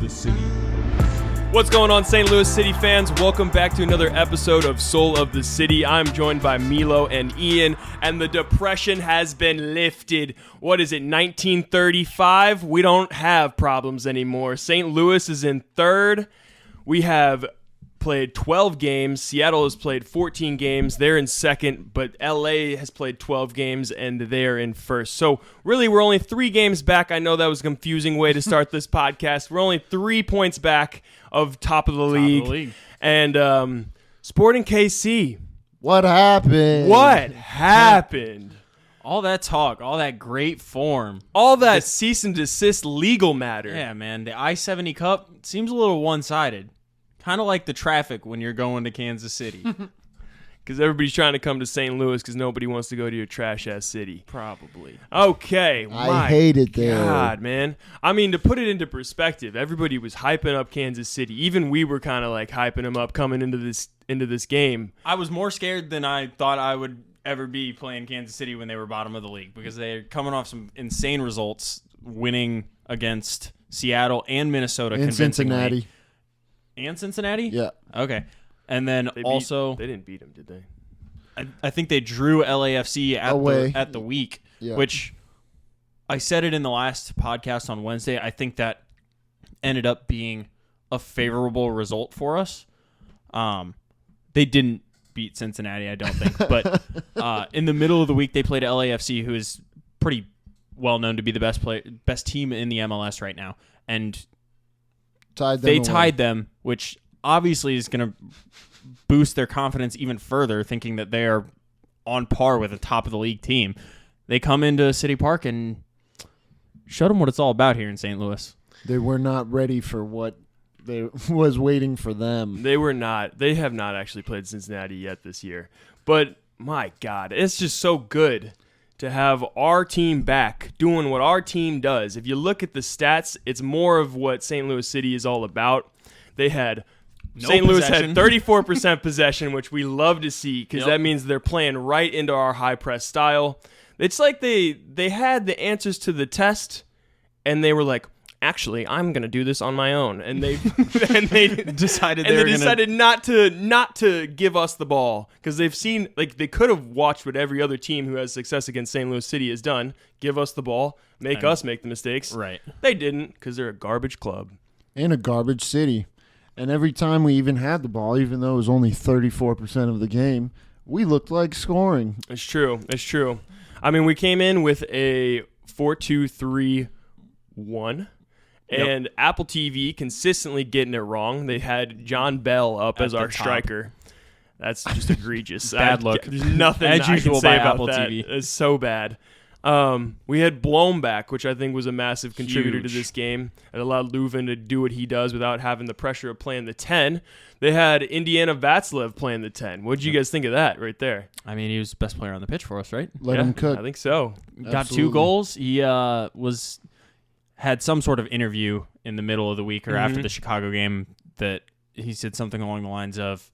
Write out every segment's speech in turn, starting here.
the City. What's going on, St. Louis City fans? Welcome back to another episode of Soul of the City. I'm joined by Milo and Ian, and the depression has been lifted. What is it, 1935? We don't have problems anymore. St. Louis is in third. We have played 12 games. Seattle has played 14 games. They're in second, but LA has played 12 games, and they're in first. So really, we're only 3 games back. I know that was a confusing way to start this podcast. We're only 3 points back of top of the league. And Sporting KC. What happened? What happened? All that talk, all that great form. All that cease and desist legal matter. Yeah, man. The I-70 Cup seems a little one-sided. Kind of like the traffic when you're going to Kansas City. Because everybody's trying to come to St. Louis because nobody wants to go to your trash-ass city. Probably. Okay. I hate it there. God, man. I mean, to put it into perspective, everybody was hyping up Kansas City. Even we were kind of like hyping them up coming into this game. I was more scared than I thought I would ever be playing Kansas City when they were bottom of the league because they're coming off some insane results, winning against Seattle and Minnesota In convincingly. Cincinnati. And Cincinnati? Yeah. Okay. And then They didn't beat them, did they? I think they drew LAFC at the week, which I said it in the last podcast on Wednesday. I think that ended up being a favorable result for us. They didn't beat Cincinnati, I don't think. But in the middle of the week, they played LAFC, who is pretty well known to be the best team in the MLS right now. And they tied them, which obviously is going to boost their confidence even further, thinking that they are on par with a top-of-the-league team. They come into City Park and showed them what it's all about here in St. Louis. They were not ready for what was waiting for them. They were not. They have not actually played Cincinnati yet this year. But, my God, it's just so good to have our team back doing what our team does. If you look at the stats, it's more of what St. Louis City is all about. They had St. Louis had 34% possession, which we love to see because that means they're playing right into our high press style. It's like they had the answers to the test, and they were like, actually, I'm going to do this on my own. And they decided not to give us the ball because they've seen, like, they could have watched what every other team who has success against St. Louis City has done. Give us the ball, make us make the mistakes. Right. They didn't because they're a garbage club. And a garbage city. And every time we even had the ball, even though it was only 34% of the game, we looked like scoring. It's true. I mean, we came in with a 4-2-3-1. And Apple TV consistently getting it wrong. They had John Bell up as our striker. That's just egregious. Bad look. There's nothing as I usual can say by about Apple that. TV. It's so bad. We had Blown back, which I think was a massive contributor to this game. It allowed Leuven to do what he does without having the pressure of playing the 10. They had Indiana Vatslev playing the 10. What did you guys think of that right there? I mean, he was the best player on the pitch for us, right? Let him cook. I think so. Got 2 goals. He had some sort of interview in the middle of the week or after the Chicago game that he said something along the lines of,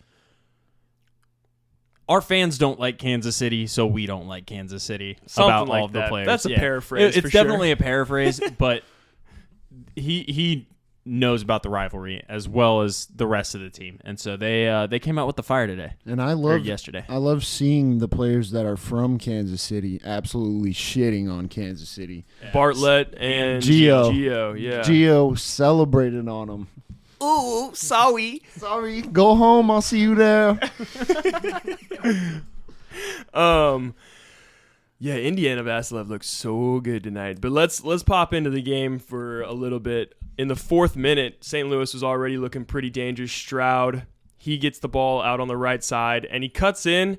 our fans don't like Kansas City, so we don't like Kansas City. Something about like all of the that. players. That's a paraphrase. It's definitely a paraphrase, but he knows about the rivalry as well as the rest of the team, and so they came out with the fire today. And yesterday. I love seeing the players that are from Kansas City absolutely shitting on Kansas City. Bartlett and Gio. Yeah. Gio celebrated on them. Ooh, sorry. Go home. I'll see you there. Yeah, Indiana Vassilev looks so good tonight. But let's pop into the game for a little bit. In the 4th minute, St. Louis was already looking pretty dangerous. Stroud, he gets the ball out on the right side, and he cuts in.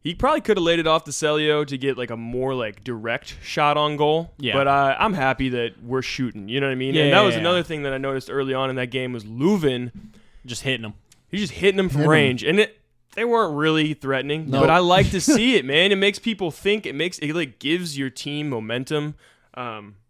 He probably could have laid it off to Celio to get like a more like direct shot on goal. Yeah. But I'm happy that we're shooting. You know what I mean? Yeah, and that was another thing that I noticed early on in that game was Leuven just hitting him. He's just hitting him from range. And they weren't really threatening. No. But I like to see it, man. It makes people think. It like gives your team momentum.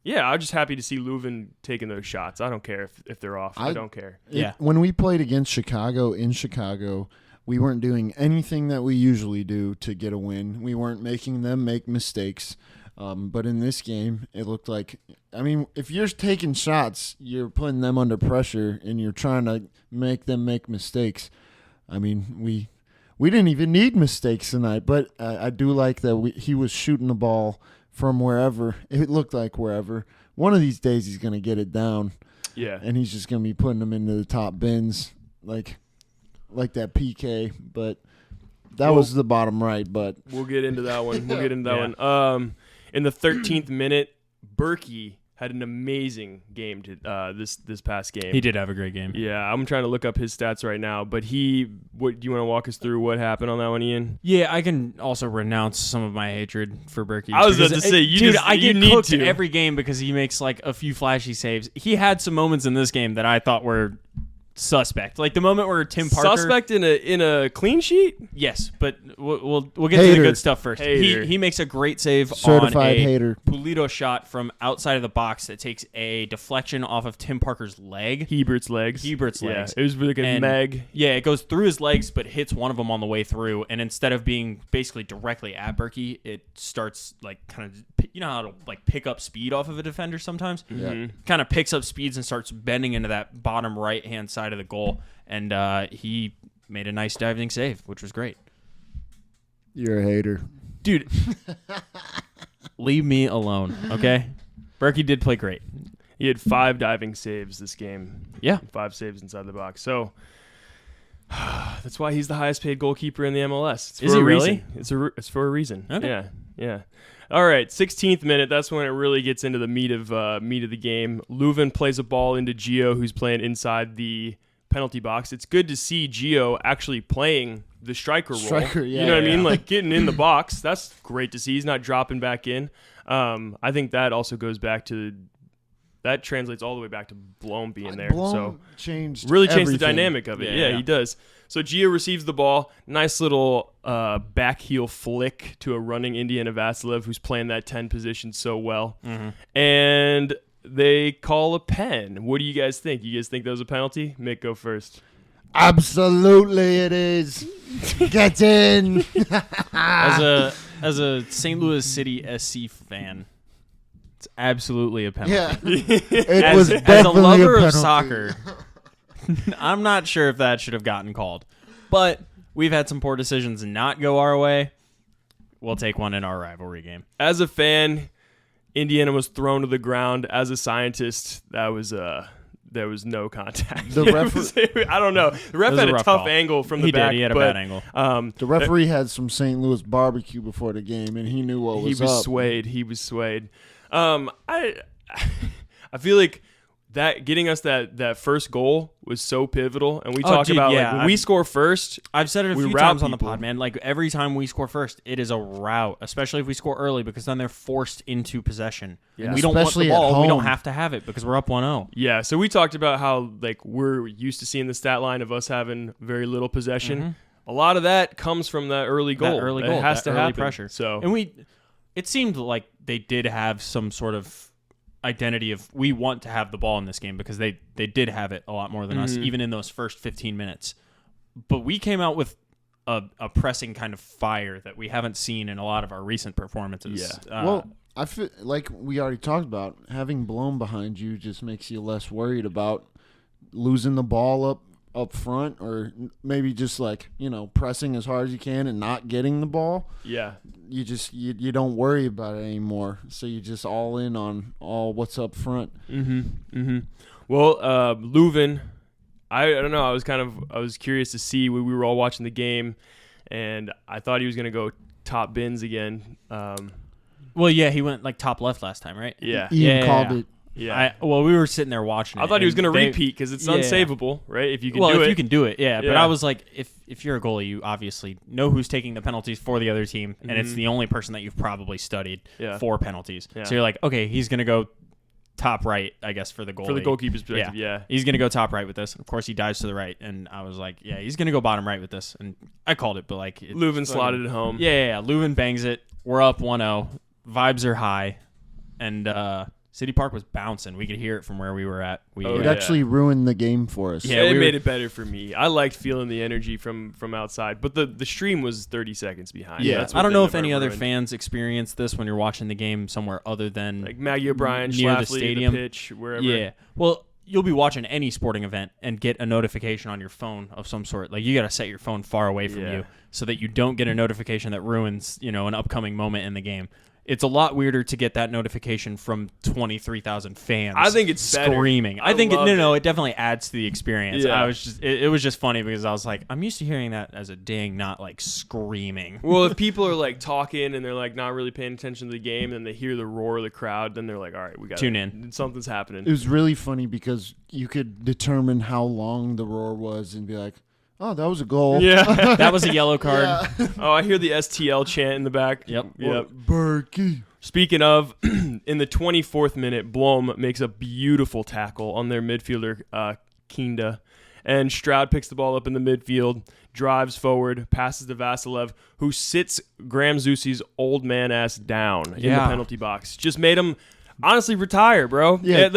Yeah, I'm just happy to see Leuven taking those shots. I don't care if they're off. I don't care. When we played against Chicago in Chicago, we weren't doing anything that we usually do to get a win. We weren't making them make mistakes. But in this game, it looked like, I mean, if you're taking shots, you're putting them under pressure and you're trying to make them make mistakes. I mean, we didn't even need mistakes tonight, but I do like that he was shooting the ball from wherever. It looked like wherever. One of these days he's going to get it down. Yeah. And he's just going to be putting them into the top bins like that PK, but that was the bottom right, but we'll get into that one. One. In the 13th minute, Berkey had an amazing game this past game. He did have a great game. Yeah, I'm trying to look up his stats right now, but do you want to walk us through what happened on that one, Ian? Yeah, I can also renounce some of my hatred for Berkey. I was about to say, I get need cooked to. every game because he makes like a few flashy saves. He had some moments in this game that I thought were suspect, like the moment where Tim Parker suspect in a clean sheet. Yes, but we'll get to the good stuff first. Hater. He makes a great save Certified on a hater. Pulido shot from outside of the box that takes a deflection off of Tim Parker's leg. Hebert's legs. Yeah, it was really good. Meg. Yeah, it goes through his legs, but hits one of them on the way through. And instead of being basically directly at Berkey, it starts like kind of, you know how to like pick up speed off of a defender sometimes. Yeah. Kind of picks up speeds and starts bending into that bottom right hand side of the goal. And he made a nice diving save, which was great. You're a hater. Dude, leave me alone, okay? Berkey did play great. He had 5 diving saves this game. Yeah. 5 saves inside the box. So that's why he's the highest paid goalkeeper in the MLS. Is he really? It's for a reason. Okay. Yeah. All right, 16th minute. That's when it really gets into the meat of the game. Leuven plays a ball into Gio, who's playing inside the penalty box. It's good to see Gio actually playing the striker role. Yeah, you know what I mean? Like getting in the box. That's great to see. He's not dropping back in. I think that also goes back to that translates all the way back to Blom being there. Blom changed the dynamic of it. Yeah, he does. So Gio receives the ball. Nice little back heel flick to a running Indiana Vasilev who's playing that 10 position so well. Mm-hmm. And they call a pen. What do you guys think? You guys think that was a penalty? Mick, go first. Absolutely it is. Get in. As a St. Louis City SC fan, it's absolutely a penalty. Yeah. It was as definitely a lover a of soccer, I'm not sure if that should have gotten called. But we've had some poor decisions not go our way. We'll take one in our rivalry game. As a fan, Indiana was thrown to the ground. As a scientist, there was no contact. The referee, I don't know. The ref had a tough angle from the back. He had a bad angle. The referee had some St. Louis barbecue before the game, and he knew what was up. He was swayed. I feel like that getting us that first goal was so pivotal, and we talked about when we score first. I've said it a few times on the pod, man. Like every time we score first, it is a rout, especially if we score early, because then they're forced into possession. Yeah. We don't want Especially the ball. at home. We don't have to have it because we're up 1-0. Yeah, so we talked about how like we're used to seeing the stat line of us having very little possession. Mm-hmm. A lot of that comes from that early goal. It has to happen. Pressure. So it seemed like they did have some sort of identity of we want to have the ball in this game because they did have it a lot more than us, even in those first 15 minutes. But we came out with a pressing kind of fire that we haven't seen in a lot of our recent performances. Yeah. Well, I feel like we already talked about, having Blom behind you just makes you less worried about losing the ball up front, or maybe just like, pressing as hard as you can and not getting the ball. Yeah. You just you don't worry about it anymore. So you just all in on all what's up front. Well, Leuven, I don't know. I was curious to see when we were all watching the game, and I thought he was going to go top bins again. Well, yeah, he went like top left last time, right? Yeah. Ian called it. Yeah. We were sitting there watching it. I thought he was going to repeat because it's unsavable, right? If you can do it. If you can do it, yeah. But I was like, if you're a goalie, you obviously know who's taking the penalties for the other team, and it's the only person that you've probably studied for penalties. Yeah. So you're like, okay, he's going to go top right, I guess, for the goalie. For the goalkeeper's perspective, yeah. He's going to go top right with this. Of course, he dives to the right, and I was like, yeah, he's going to go bottom right with this. And I called it, but like... Leuven slotted it home. Yeah. Leuven bangs it. We're up 1-0. Vibes are high. And City Park was bouncing. We could hear it from where we were at. It actually ruined the game for us. Yeah, it made it better for me. I liked feeling the energy from outside, but the stream was 30 seconds behind. Yeah, I don't know if any other fans experienced this when you're watching the game somewhere other than like Maggie O'Brien, near Schlafly, the stadium, the pitch, wherever. Yeah, well, you'll be watching any sporting event and get a notification on your phone of some sort. Like you got to set your phone far away from you so that you don't get a notification that ruins, an upcoming moment in the game. It's a lot weirder to get that notification from 23,000 fans. I think it's screaming. Better. I think it definitely adds to the experience. Yeah. It was just funny because I was like, I'm used to hearing that as a ding, not like screaming. Well, if people are like talking and they're like not really paying attention to the game, and they hear the roar of the crowd, then they're like, all right, we got to tune in. Something's happening. It was really funny because you could determine how long the roar was and be like, oh, that was a goal. Yeah. That was a yellow card. Yeah. Oh, I hear the STL chant in the back. Yep. Berkey. Speaking of, in the 24th minute, Blom makes a beautiful tackle on their midfielder, Kinda. And Stroud picks the ball up in the midfield, drives forward, passes to Vasilev, who sits Graham Zusi's old man ass down in the penalty box. Just made him, honestly, retire, bro. Yeah.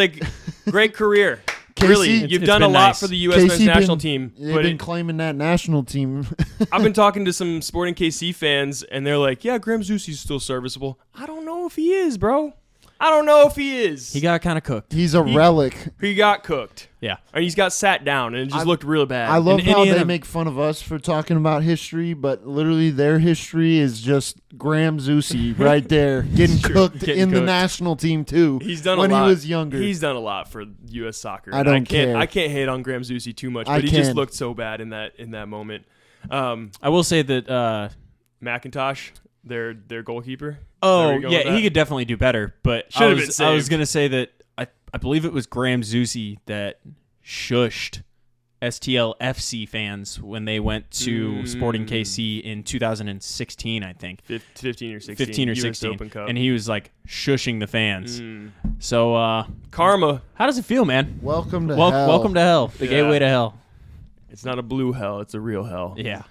Great career. Casey, really, you've done a lot for the U.S. men's national team. They've been claiming that national team. I've been talking to some Sporting KC fans, and they're like, yeah, Graham Zusi's still serviceable. I don't know if he is, bro. I don't know if he is. He got kind of cooked. He's a relic. He got cooked. Yeah. And he's got sat down, and it just looked real bad. I love how they make fun of us for talking about history, but literally their history is just Graham Zusi right there getting cooked the national team, too. He's done when a lot. He was younger. He's done a lot for U.S. soccer. I don't care. I can't hate on Graham Zusi too much, but he just looked so bad in that moment. I will say that McIntosh, their goalkeeper. Oh, yeah, he could definitely do better, but I was going to say that I believe it was Graham Zusi that shushed STL-FC fans when they went to Sporting KC in 2016, I think. 15 or 16. 15 or 16. Open Cup. And he was like shushing the fans. So, karma. How does it feel, man? Welcome to hell. Welcome to hell. The gateway to hell. It's not a blue hell, it's a real hell. Yeah.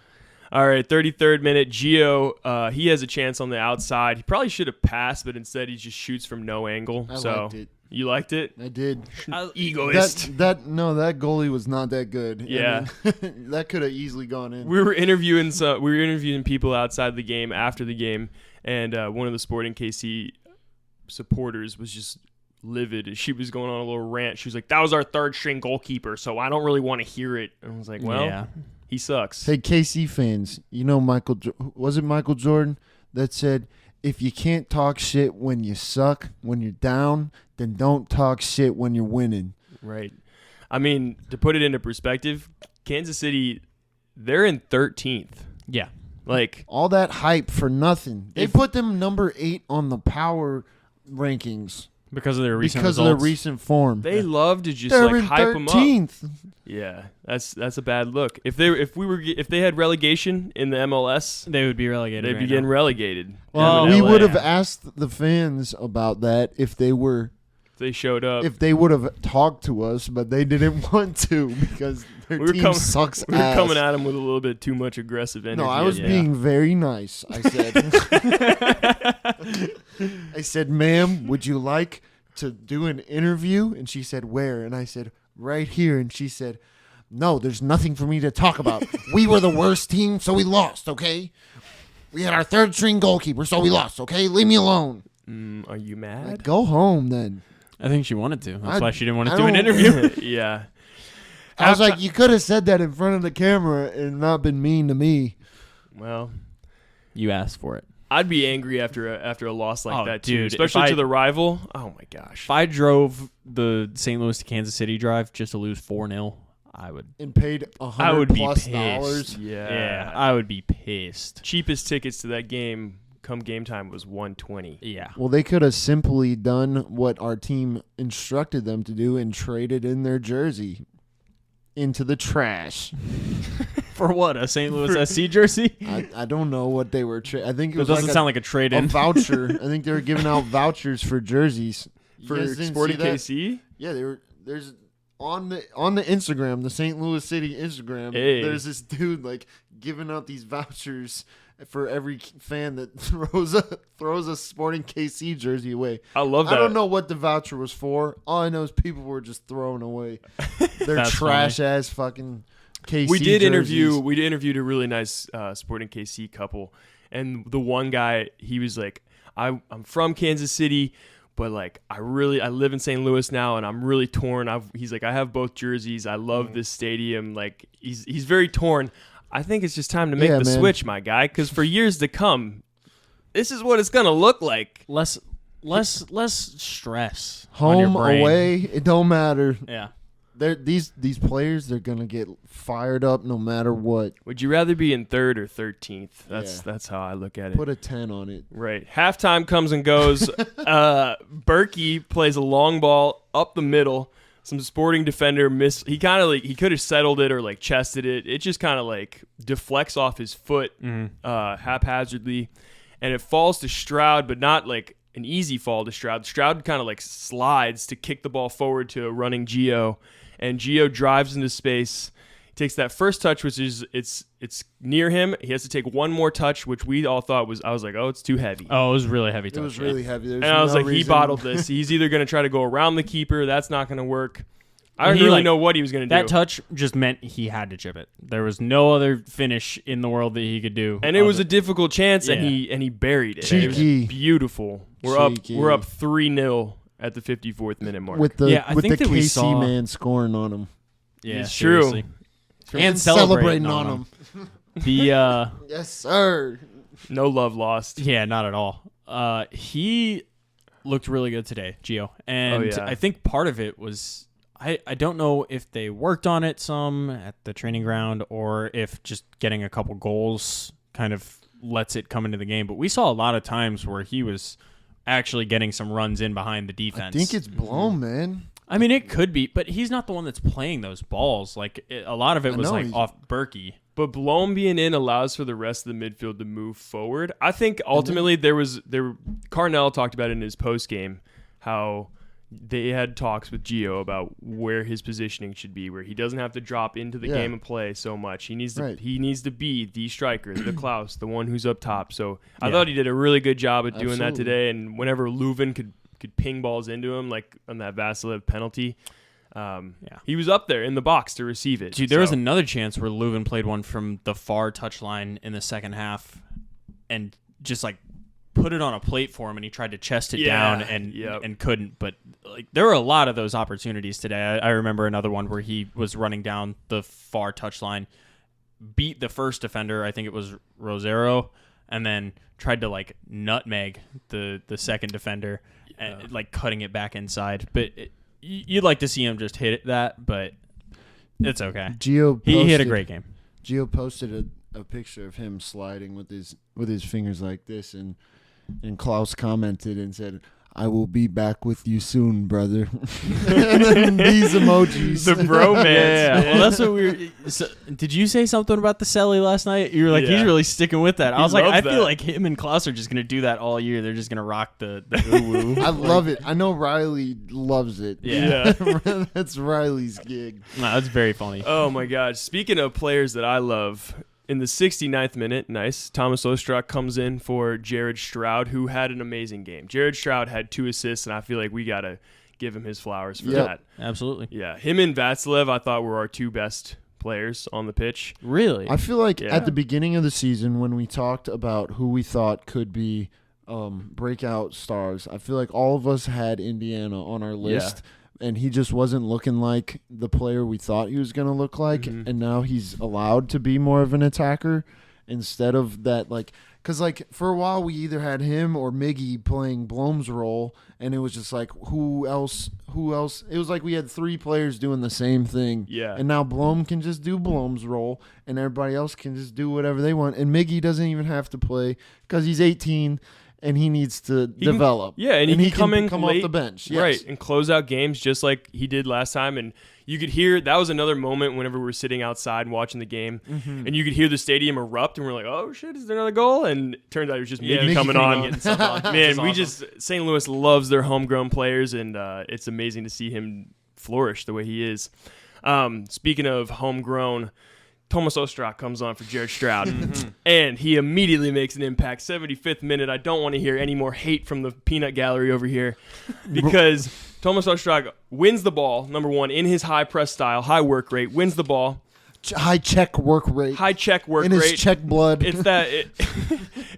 All right, 33rd minute, Gio, he has a chance on the outside. He probably should have passed, but instead he just shoots from no angle. I liked it. You liked it? I did. Egoist. That goalie was not that good. Yeah. I mean, that could have easily gone in. We were interviewing people outside the game, after the game, and one of the Sporting KC supporters was just livid. She was going on a little rant. She was like, that was our third string goalkeeper, so I don't really want to hear it. And I was like, well, yeah. He sucks. Hey, KC fans, was it Michael Jordan that said, if you can't talk shit when you suck, when you're down, then don't talk shit when you're winning. Right. I mean, to put it into perspective, Kansas City, they're in 13th. Yeah. Like, all that hype for nothing. They put them number 8 on the power rankings. Because of their recent results. Because of their recent form. They love to just They're hype them up. 13th. Yeah, that's a bad look. If they had relegation in the MLS, they would be relegated. They'd be getting relegated. Well, we would have asked the fans about that if they showed up. If they would have talked to us, but they didn't want to because their team sucks ass. We were coming at them with a little bit too much aggressive energy. No, I was being very nice. I said, I said, ma'am, would you like to do an interview? And she said, where? And I said, right here. And she said, no, there's nothing for me to talk about. We were the worst team, so we lost, okay? We had our third string goalkeeper, so we lost, okay? Leave me alone. Are you mad? Like, go home then. I think she wanted to. That's why she didn't want to do an interview. Yeah. I was like, you could have said that in front of the camera and not been mean to me. Well, you asked for it. I'd be angry after a loss like that too, dude, especially to the rival. Oh my gosh! If I drove the St. Louis to Kansas City drive just to lose 4-0, I would. And paid $100+. Yeah, I would be pissed. Cheapest tickets to that game come game time was $120. Yeah. Well, they could have simply done what our team instructed them to do and traded in their jersey into the trash. For what? A St. Louis SC jersey? I don't know what they were. I think it was. Doesn't sound like a trade-in. A voucher. I think they were giving out vouchers for jerseys for Sporting KC. Yeah, they were. There's on the Instagram, the St. Louis City Instagram, there's this dude like giving out these vouchers for every fan that throws a Sporting KC jersey away. I love that. I don't know what the voucher was for. All I know is people were just throwing away their trash ass fucking KC We did jerseys. interviewed a really nice Sporting KC couple, and the one guy, he was like, I'm from Kansas City, but like I live in St. Louis now, and I'm really torn. He's like, I have both jerseys. I love this stadium. Like he's very torn. I think it's just time to make the switch, my guy, because for years to come, this is what it's gonna look like. Less stress. Home, on your brain. away, it don't matter. Yeah. These players, they're gonna get fired up no matter what. Would you rather be in 3rd or 13th? That's how I look at it. Put a 10 on it. Right. Halftime comes and goes. Berkey plays a long ball up the middle. Some Sporting defender missed. He kind of like he could have settled it or like chested it. It just kind of like deflects off his foot haphazardly, and it falls to Stroud, but not like an easy fall to Stroud. Stroud kind of like slides to kick the ball forward to a running Gio, and Gio drives into space. He takes that first touch, which is it's near him. He has to take one more touch, which we all thought was, I was like, oh, it's too heavy. Oh, it was really heavy touch. It was really heavy. And I was like, he bottled this. He's either going to try to go around the keeper. That's not going to work. I don't really know what he was going to do. That touch just meant he had to chip it. There was no other finish in the world that he could do. And it was a difficult chance, and he buried it. Cheeky. It was beautiful. We're up 3-0 at the 54th minute mark. With the KC man scoring on him. Yeah, it's true. And celebrating on him. The yes, sir. No love lost. Yeah, not at all. He looked really good today, Gio. And I think part of it was I don't know if they worked on it some at the training ground or if just getting a couple goals kind of lets it come into the game. But we saw a lot of times where he was actually getting some runs in behind the defense. I think it's blown, man. I mean, it could be, but he's not the one that's playing those balls. Like a lot of it was like off Berkey. But Blom being in allows for the rest of the midfield to move forward. I think ultimately Carnell talked about it in his post game how they had talks with Gio about where his positioning should be, where he doesn't have to drop into the game and play so much. He needs to be the striker, the Klaus, the one who's up top. So I thought he did a really good job at doing that today. And whenever Leuven could ping balls into him, like on that Vasilev penalty, he was up there in the box to receive it. Dude, there was another chance where Leuven played one from the far touchline in the second half and just like put it on a plate for him, and he tried to chest it down and couldn't. But like there were a lot of those opportunities today. I remember another one where he was running down the far touchline, beat the first defender, I think it was Rosero, and then tried to like nutmeg the second defender and like cutting it back inside. But you'd like to see him just hit that, but it's okay. He had a great game. Gio posted a picture of him sliding with his fingers like this, and Klaus commented and said, "I will be back with you soon, brother." And then these emojis. The bromance. Yeah. Well, that's what we were. So, did you say something about the celly last night? You were like, he's really sticking with that. I was like, I feel like him and Klaus are just going to do that all year. They're just going to rock the ooh-woo. I love it. I know Riley loves it. Yeah. That's Riley's gig. No, that's very funny. Oh, my God. Speaking of players that I love, in the 69th minute, Thomas Ostrak comes in for Jared Stroud, who had an amazing game. Jared Stroud had 2 assists, and I feel like we got to give him his flowers for that. Absolutely. Yeah, him and Vasilev, I thought, were our 2 best players on the pitch. Really? I feel like at the beginning of the season when we talked about who we thought could be breakout stars, I feel like all of us had Indiana on our list. Yeah. And he just wasn't looking like the player we thought he was going to look like. Mm-hmm. And now he's allowed to be more of an attacker instead of that, like, because, like, for a while we either had him or Miggy playing Blom's role, and it was just like, who else? It was like we had 3 players doing the same thing. Yeah. And now Blom can just do Blom's role, and everybody else can just do whatever they want. And Miggy doesn't even have to play because he's 18. And he needs to develop. And he can come late, off the bench. Yes. Right, and close out games just like he did last time. And you could hear, that was another moment whenever we were sitting outside and watching the game, and you could hear the stadium erupt, and we're like, oh, shit, is there another goal? And it turns out it was just Miggy coming on. Getting something on. Man, St. Louis loves their homegrown players, and it's amazing to see him flourish the way he is. Speaking of homegrown, Tomas Ostrak comes on for Jared Stroud, and he immediately makes an impact. 75th minute. I don't want to hear any more hate from the peanut gallery over here, because Tomas Ostrak wins the ball, number one, in his high press style, high work rate, wins the ball. High check work rate. In his check blood. It's that.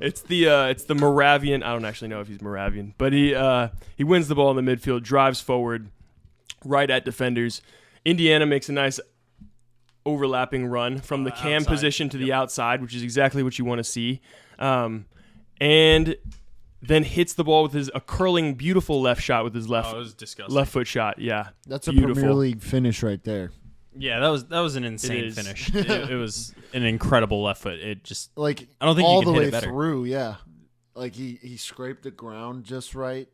It's the Moravian. I don't actually know if he's Moravian, but he wins the ball in the midfield, drives forward, right at defenders. Indiana makes a nice overlapping run from the cam outside position to the outside, which is exactly what you want to see, and then hits the ball with a curling, beautiful left shot with his left foot shot. Yeah, that's beautiful. A Premier League finish right there. Yeah, that was an insane finish. It was an incredible left foot. It just I don't think all you can the hit way it better. Through. Yeah, he scraped the ground just right.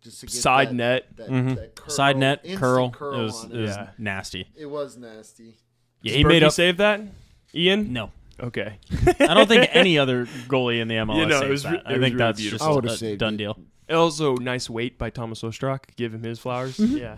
Just to get side net, that curl, side net curl. It was nasty. It was nasty. Yeah, he made up save that. Ian? No. Okay. I don't think any other goalie in the MLS saves that. I think really that's beautiful. just a done deal. Also, nice weight by Tomas Ostrak. Give him his flowers. Yeah.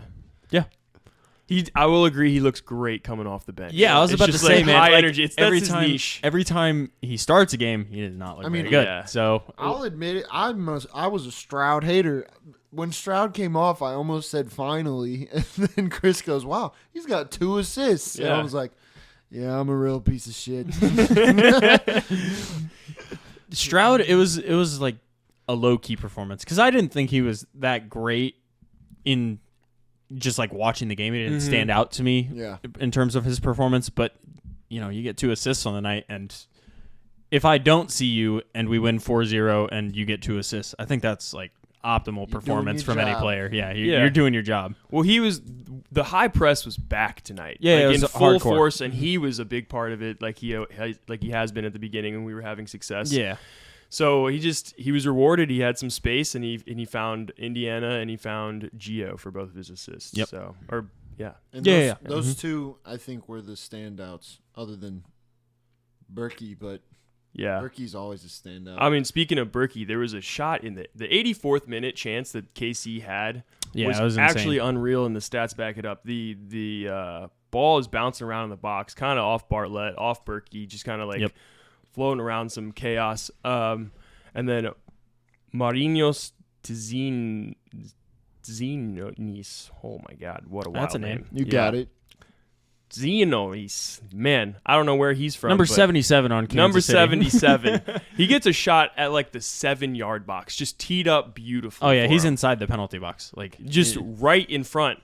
I will agree. He looks great coming off the bench. Yeah, I was about to say, man. High energy. That's his niche. Every time he starts a game, he does not look very good. Yeah. So I'll admit it. I was a Stroud hater. When Stroud came off, I almost said finally, and then Chris goes, "Wow, he's got 2 assists." Yeah. And I was like, "Yeah, I'm a real piece of shit." Stroud, it was like a low key performance because I didn't think he was that great in just like watching the game. It didn't stand out to me in terms of his performance, but you get 2 assists on the night, and if I don't see you and we win 4-0 and you get 2 assists, I think that's like optimal performance from any player. Yeah, you're doing your job. Well, the high press was back tonight. Yeah, like it was in full hardcore. force, and he was a big part of it, like he has been at the beginning when we were having success. Yeah. So he was rewarded. He had some space, and he found Indiana and he found Gio for both of his assists. Yep. So those two I think were the standouts, other than Berkey, but. Yeah, Berkey's always a standout. I mean, speaking of Berkey, there was a shot in the 84th minute chance that KC had. Yeah, was actually unreal, and the stats back it up. The ball is bouncing around in the box, kind of off Bartlett, off Berkey, just kind of like floating around some chaos. And then Marinos Tzines. Oh my God, what a wild That's a name. You got it. Zenois, man, I don't know where he's from. Number 77 on Kansas City. Number 77. He gets a shot at like the 7-yard box, just teed up beautifully. Oh yeah, he's inside the penalty box, like just right in front.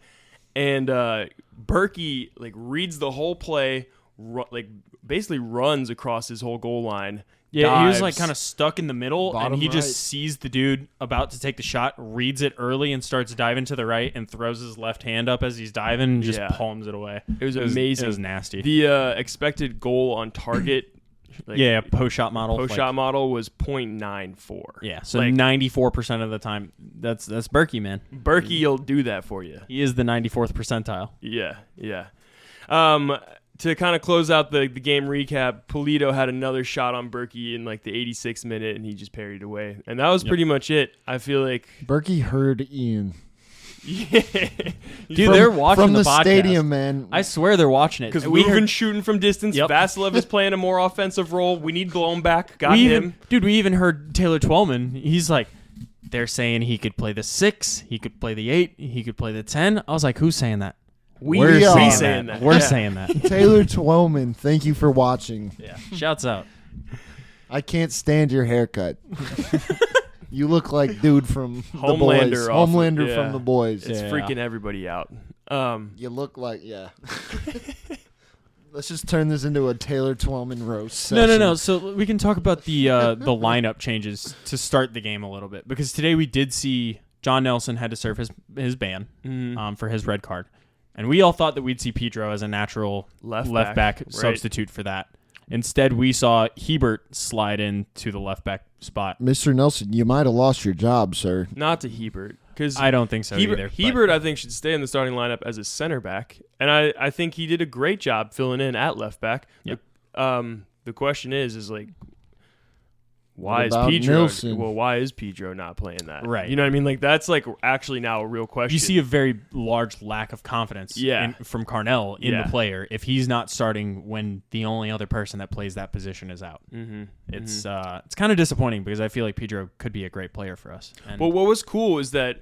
And Berkey like reads the whole play, like basically runs across his whole goal line. Yeah, dives. he was like kind of stuck in the middle, and he just sees the dude about to take the shot, reads it early, and starts diving to the right, and throws his left hand up as he's diving, and just palms it away. It was amazing. It was nasty. The expected goal on target, post shot model. Model was 0.94. Yeah, so 94% of the time, that's Berkey, man. Berkey will do that for you. He is the 94th percentile. Yeah. To kind of close out the game recap, Pulido had another shot on Berkey in like the 86th minute, and he just parried away. And that was pretty much it. I feel like Berkey heard Ian. Yeah. Dude, they're watching from the podcast. Stadium, man. I swear they're watching it. Because we've been shooting from distance. Vasilev is playing a more offensive role. We need blown back. Got him. Dude, we even heard Taylor Twellman. He's like, they're saying he could play the 6, he could play the 8, he could play the 10. I was like, who's saying that? We're saying that. We're saying that. Taylor Twellman, thank you for watching. Yeah. Shouts out. I can't stand your haircut. You look like dude from Homelander. The Boys. Homelander from The Boys. It's freaking everybody out. You look like, Let's just turn this into a Taylor Twellman roast session. No. So we can talk about the lineup changes to start the game a little bit, because today we did see John Nelson had to serve his ban for his red card. And we all thought that we'd see Pedro as a natural left back substitute for that. Instead, we saw Hebert slide into the left back spot. Mr. Nelson, you might have lost your job, sir. Not to Hebert. Because I don't think so either. Hebert, I think, should stay in the starting lineup as a center back. And I think he did a great job filling in at left back. Yep. The question is like, why is Pedro not playing that? Right. You know what I mean? Like, that's like actually now a real question. You see a very large lack of confidence from Carnell in the player if he's not starting when the only other person that plays that position is out. Mm-hmm. It's kind of disappointing because I feel like Pedro could be a great player for us. But what was cool is that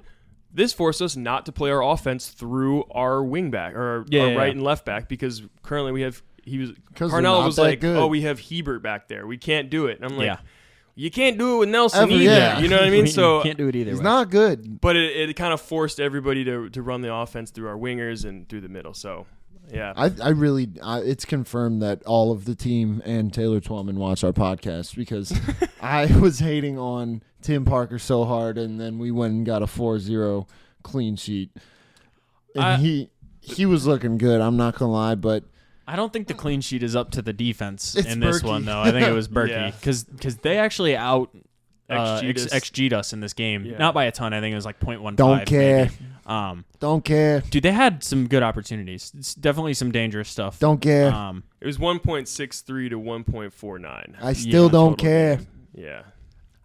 this forced us not to play our offense through our wing back or our right and left back, because currently Carnell was like, good. We have Hebert back there. We can't do it. And I'm like, you can't do it with Nelson either. Yeah. You know what I mean? So you can't do it either. He's not good. But it kind of forced everybody to run the offense through our wingers and through the middle. So, yeah. I really it's confirmed that all of the team and Taylor Twellman watch our podcast, because I was hating on Tim Parker so hard, and then we went and got a 4-0 clean sheet. And he was looking good, I'm not going to lie, but I don't think the clean sheet is up to the defense in this one, though. I think it was Berkey, because they actually XG'd us in this game. Yeah. Not by a ton. I think it was like 0.15. Don't care. Don't care. Dude, they had some good opportunities. It's definitely some dangerous stuff. Don't care. It was 1.63 to 1.49. I still don't care. Game. Yeah.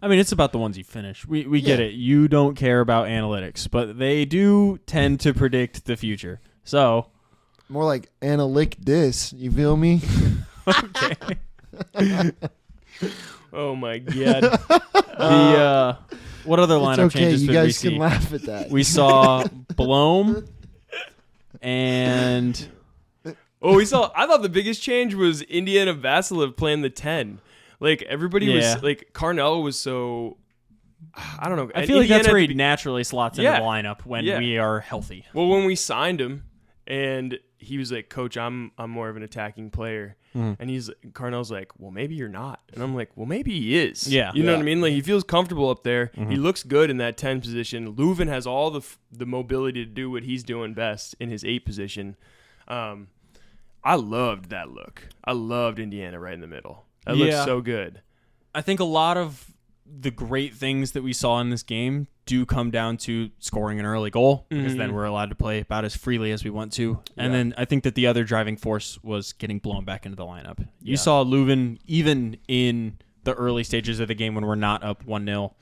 I mean, it's about the ones you finish. We get it. You don't care about analytics, but they do tend to predict the future. So... More like analytic this. You feel me? Okay. Oh, my God. What other lineup changes you did guys we see? can laugh at that. We saw Blome and... I thought the biggest change was Indiana Vasilev playing the 10. Like, everybody was... Like, Carnell was so... I don't know. I feel like that's where he naturally slots into the lineup when we are healthy. Well, when we signed him, and he was like, "Coach, I'm more of an attacking player," and Carnell's like, "Well, maybe you're not," and I'm like, "Well, maybe he is." Yeah, you know what I mean. Like, he feels comfortable up there. He looks good in that 10 position. Leuven has all the mobility to do what he's doing best in his 8 position. I loved that look. I loved Indiana right in the middle. That looks so good. I think a lot of the great things that we saw in this game do come down to scoring an early goal, because then we're allowed to play about as freely as we want to. And then I think that the other driving force was getting blown back into the lineup. You saw Leuven, even in the early stages of the game when we're not up 1-0,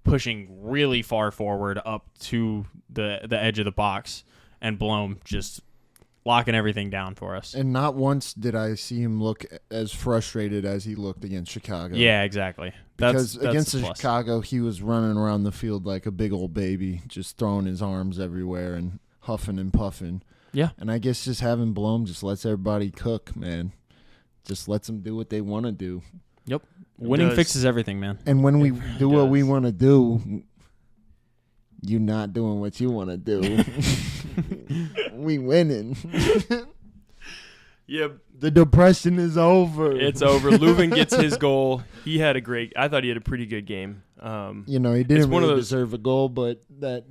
pushing really far forward up to the edge of the box, and Blome just locking everything down for us. And not once did I see him look as frustrated as he looked against Chicago. Yeah, exactly. Because against Chicago, he was running around the field like a big old baby, just throwing his arms everywhere and huffing and puffing. Yeah. And I guess just having Blome just lets everybody cook, man. Just lets them do what they want to do. Yep. Winning fixes everything, man. And when we do what we want to do, you're not doing what you want to do. We winning. Yep. The depression is over. It's over. Leuven gets his goal. I thought he had a pretty good game. He didn't really deserve a goal, but that...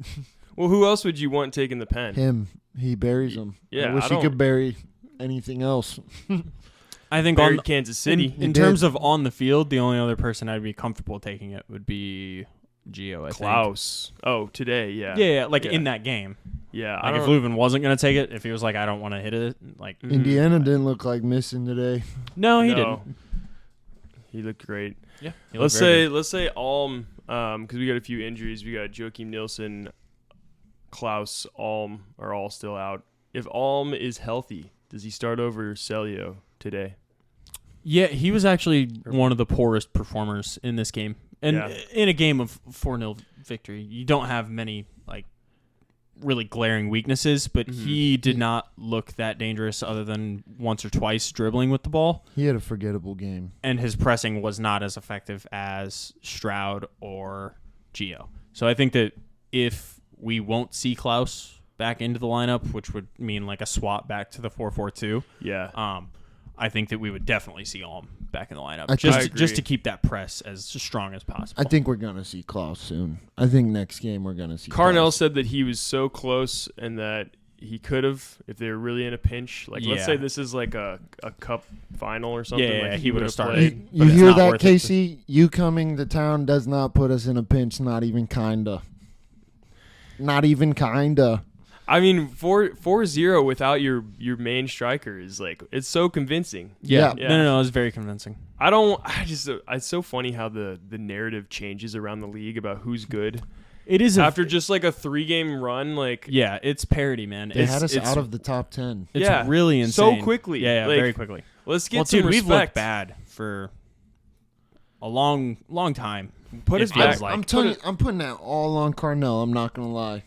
Well, who else would you want taking the pen? Him. He buries them. Yeah, I wish he could bury anything else. I think buried Kansas City. In terms of on the field, the only other person I'd be comfortable taking it would be Gio, I think. Klaus. Oh, today, yeah. Yeah, in that game. Yeah. Like, if Leuven wasn't going to take it, if he was like, I don't want to hit it, like... Indiana didn't look like missing today. No, he didn't. He looked great. Yeah. Let's say Alm, because we got a few injuries. We got Joachim Nielsen, Klaus, Alm are all still out. If Alm is healthy, does he start over Celio today? Yeah, he was actually one of the poorest performers in this game. And in a game of 4-0 victory, you don't have many really glaring weaknesses, but he did not look that dangerous other than once or twice dribbling with the ball. He had a forgettable game. And his pressing was not as effective as Stroud or Gio. So I think that if we won't see Klaus back into the lineup, which would mean like a swap back to the 4-4-2, I think that we would definitely see Alm back in the lineup, just to keep that press as strong as possible. I think we're going to see Klaus soon. I think next game we're going to see Carnell Klaus. said that he was so close and that he could have, if they were really in a pinch. Like, let's say this is like a cup final or something. Yeah, like he would have started. You hear that, Casey? You coming to town does not put us in a pinch, not even kinda. Not even kinda. I mean, 4-0 without your main striker is like, it's so convincing. Yeah. No, it was very convincing. It's so funny how the narrative changes around the league about who's good. It is after just like a 3-game run, yeah, it's parity, man. They had us out of the top 10. It's really insane. So quickly. Yeah, very quickly. Let's get some respect. We've looked bad for a long time. Put us back. I'm putting that all on Carnell. I'm not gonna lie.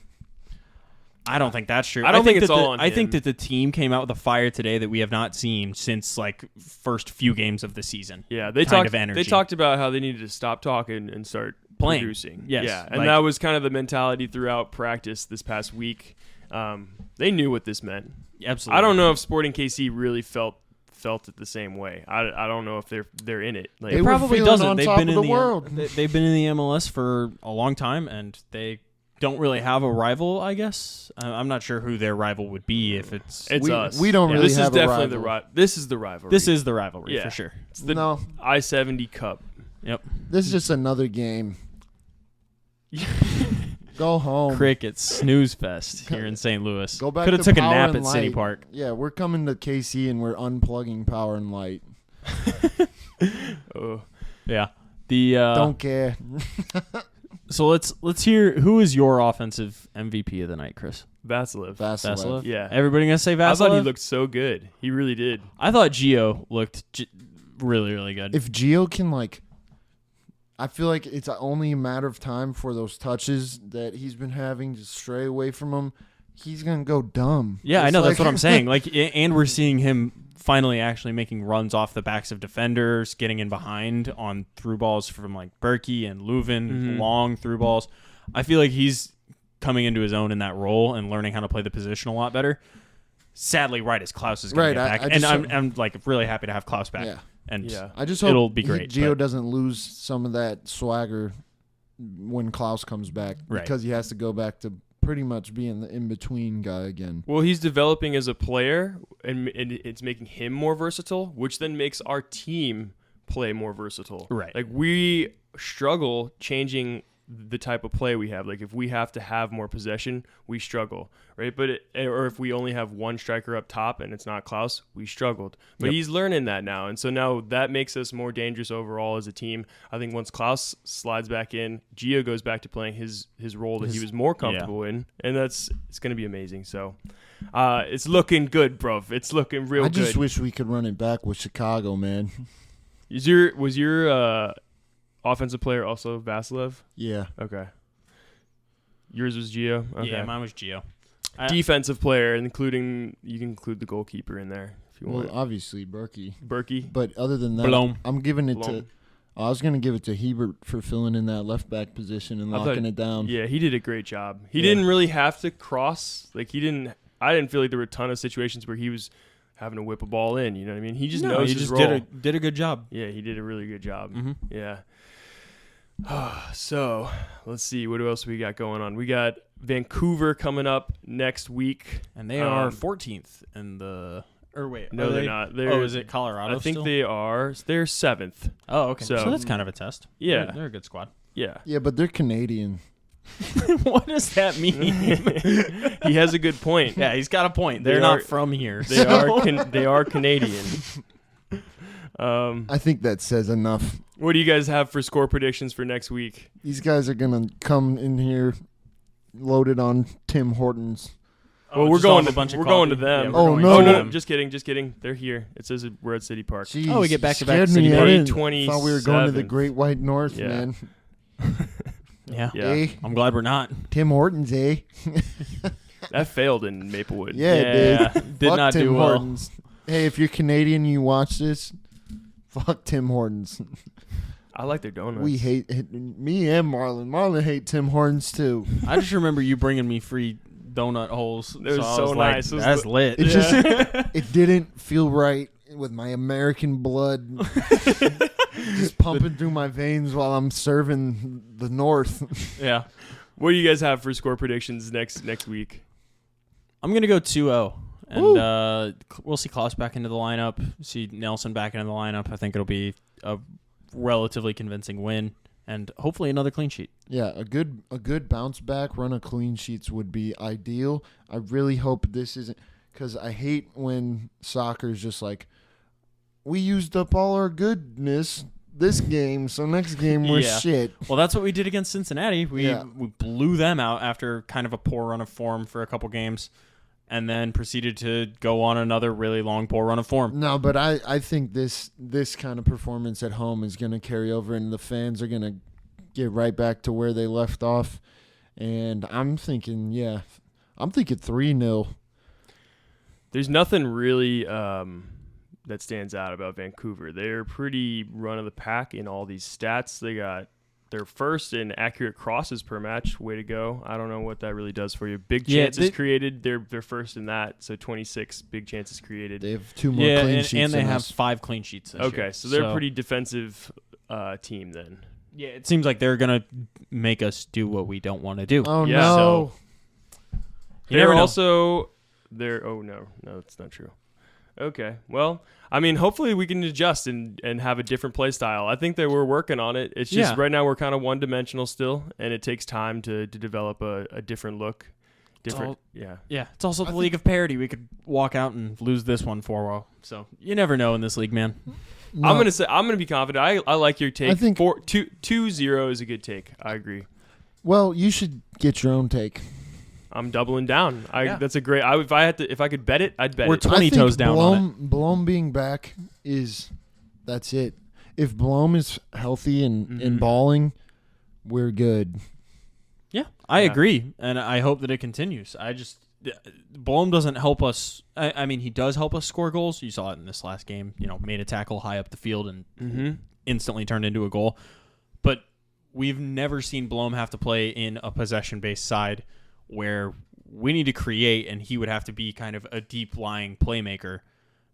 I don't think that's true. I don't think it's all on him. I think that the team came out with a fire today that we have not seen since first few games of the season. Yeah, they talked about how they needed to stop talking and start playing. Producing. Yes. Yeah, and that was kind of the mentality throughout practice this past week. They knew what this meant. Absolutely. I don't know if Sporting KC really felt it the same way. I don't know if they're in it. It probably doesn't. They've been in the world. They've been in the MLS for a long time, and they don't really have a rival, I guess. I'm not sure who their rival would be if it's us. We don't really have a rival. This is the rivalry. This is the rivalry for sure. It's the I-70 Cup. Yep. This is just another game. Go home. Crickets snooze fest here in St. Louis. Go back. Could have took a nap at City Park. Yeah, we're coming to KC and we're unplugging Power and Light. Oh, yeah. Don't care. So let's hear who is your offensive MVP of the night, Chris. Vasilev. Yeah. Everybody gonna say Vasilev? I thought he looked so good. He really did. I thought Gio looked really, really good. If Gio can I feel like it's only a matter of time for those touches that he's been having to stray away from him. He's gonna go dumb. Yeah, I know. That's what I'm saying. And we're seeing him finally actually making runs off the backs of defenders, getting in behind on through balls from Berkey and Leuven, long through balls. I feel like he's coming into his own in that role and learning how to play the position a lot better. Sadly, right as Klaus is going to get back, I'm really happy to have Klaus back. Yeah. And I just hope it'll be great. Gio doesn't lose some of that swagger when Klaus comes back because he has to go back to pretty much being the in-between guy again. Well, he's developing as a player, and it's making him more versatile, which then makes our team play more versatile. Right. We struggle changing the type of play we have. If we have to have more possession, we struggle, right? Or if we only have one striker up top and it's not Klaus, we struggled. But he's learning that now, and so now that makes us more dangerous overall as a team. I think once Klaus slides back in, Gio goes back to playing his role that he was more comfortable in, and it's going to be amazing. So it's looking good, bro. It's looking real good. I just wish we could run it back with Chicago, man. Was your offensive player also Vasilev? Yeah. Okay. Yours was Gio? Okay. Yeah, mine was Gio. Defensive player, you can include the goalkeeper in there if you want. Well, obviously Berkey. But other than that, I'm giving it to. I was going to give it to Hebert for filling in that left back position and locking it down. Yeah, he did a great job. He didn't really have to cross. I didn't feel like there were a ton of situations where he was having to whip a ball in. You know what I mean? He just knows his role. Did a good job. Yeah, he did a really good job. Mm-hmm. Yeah. So let's see, what else we got going on? We got Vancouver coming up next week, and they are 14th in the. Or wait, no, they're not. Is it Colorado? I think still? they are. They're 7th. Oh, okay. So that's kind of a test. Yeah, they're a good squad. Yeah. Yeah, but they're Canadian. What does that mean? He has a good point. Yeah, he's got a point. They're not from here. They are Canadian. I think that says enough. What do you guys have for score predictions for next week? These guys are going to come in here loaded on Tim Hortons. Well, we're going to them. Yeah, no, just kidding. They're here. It says we're at City Park. Jeez, we get back-to-back City Park. 27. Thought we were going to the Great White North, man. Yeah. Eh? I'm glad we're not. Tim Hortons, eh? That failed in Maplewood. Yeah, it did. Did not Tim do well. Hortons. Hey, if you're Canadian and you watch this, fuck Tim Hortons. I like their donuts. We hate me and Marlon. Marlon hate Tim Hortons too. I just remember you bringing me free donut holes. It was so nice. That's lit. It just it didn't feel right with my American blood just pumping through my veins while I'm serving the North. Yeah. What do you guys have for score predictions next week? I'm gonna go 2-0. And we'll see Klaus back into the lineup, see Nelson back into the lineup. I think it'll be a relatively convincing win, and hopefully another clean sheet. Yeah, a good bounce back run of clean sheets would be ideal. I really hope this isn't, because I hate when soccer is just like, we used up all our goodness this game, so next game we're shit. Well, that's what we did against Cincinnati. We blew them out after kind of a poor run of form for a couple games, and then proceeded to go on another really long poor run of form. No, but I think this kind of performance at home is going to carry over, and the fans are going to get right back to where they left off. And I'm thinking 3-0. There's nothing really that stands out about Vancouver. They're pretty run of the pack in all these stats. They're first in accurate crosses per match. Way to go. I don't know what that really does for you. Big chances created. They're first in that. So 26 big chances created. They have 2 more clean sheets. And they have 5 clean sheets this year. So they're a pretty defensive team then. Yeah, it seems like they're going to make us do what we don't want to do. Oh, yeah. No. So, they're also... no, that's not true. Okay, well, I mean, hopefully we can adjust and have a different play style. I think that we're working on it. It's just right now we're kind of one-dimensional still, and it takes time to develop a different look. Yeah. It's also the league of parity. We could walk out and lose this one 4-0. So you never know in this league, man. No. I'm gonna be confident. I like your take. I think 2-0 is a good take. I agree. Well, you should get your own take. I'm doubling down. That's a great. If I could bet it, I'd bet We're it. 20 toes down on it. Blom being back that's it. If Blom is healthy and balling, we're good. Yeah, I agree, and I hope that it continues. Blom doesn't help us. I mean, he does help us score goals. You saw it in this last game. Made a tackle high up the field and instantly turned into a goal. But we've never seen Blom have to play in a possession-based side where we need to create, and he would have to be kind of a deep-lying playmaker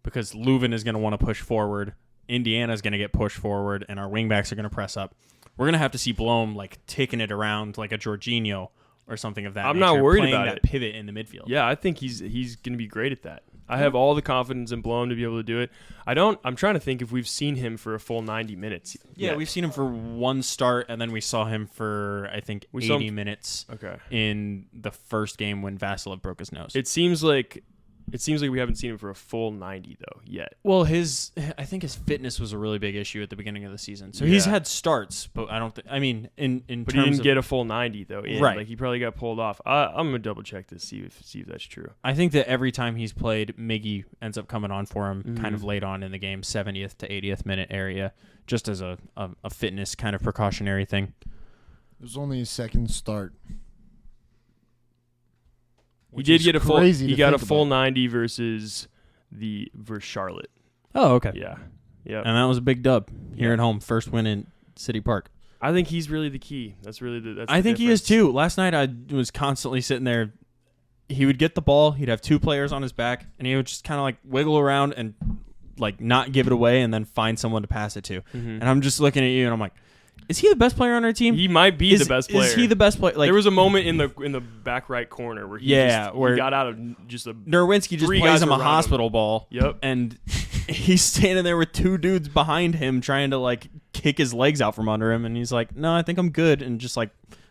because Leuven is going to want to push forward, Indiana is going to get pushed forward, and our wingbacks are going to press up. We're going to have to see Blom taking it around like a Jorginho or something of that I'm nature, not worried playing about that it. Pivot in the midfield. Yeah, I think he's going to be great at that. I have all the confidence in Blom to be able to do it. I'm trying to think if we've seen him for a full 90 minutes. Yeah, we've seen him for one start, and then we saw him for, I think, 80 minutes in the first game when Vasilev broke his nose. It seems like we haven't seen him for a full 90, though, yet. Well, I think his fitness was a really big issue at the beginning of the season. So he's had starts, but I don't think... I mean, in but terms he didn't get a full 90, though. Right. He probably got pulled off. I'm going to double-check to see if that's true. I think that every time he's played, Miggy ends up coming on for him kind of late on in the game, 70th to 80th minute area, just as a fitness kind of precautionary thing. It was only his second start. He did get a full. He got a full 90 versus Charlotte. Oh, okay. Yeah. And that was a big dub here at home. First win in City Park. I think he's really the key. That's really I think he is too. Last night I was constantly sitting there. He would get the ball. He'd have 2 players on his back, and he would just kind of wiggle around and not give it away, and then find someone to pass it to. And I'm just looking at you, and I'm like, is he the best player on our team? He might be the best player. Is he the best player? There was a moment in the back right corner where he got out of just a... Nerwinski just plays him a hospital ball. Yep. And he's standing there with 2 dudes behind him trying to kick his legs out from under him, and he's like, no, I think I'm good, and just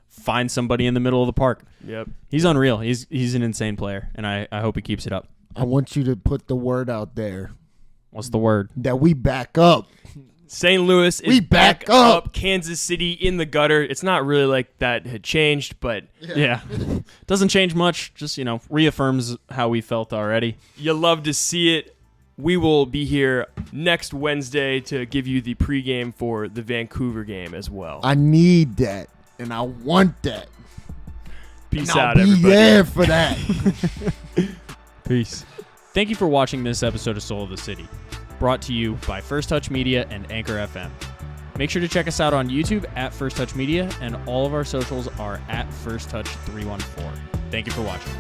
find somebody in the middle of the park. Yep. He's unreal. He's an insane player, and I hope he keeps it up. I want you to put the word out there. What's the word? That we back up. St. Louis is back up. Kansas City in the gutter. It's not really like that had changed, but yeah. Doesn't change much. Just, reaffirms how we felt already. You love to see it. We will be here next Wednesday to give you the pregame for the Vancouver game as well. I need that, and I want that. Peace and out, I'll be everybody. there for that. Peace. Thank you for watching this episode of Soul of the City, brought to you by First Touch Media and Anchor FM. Make sure to check us out on YouTube at First Touch Media, and all of our socials are at First Touch 314. Thank you for watching.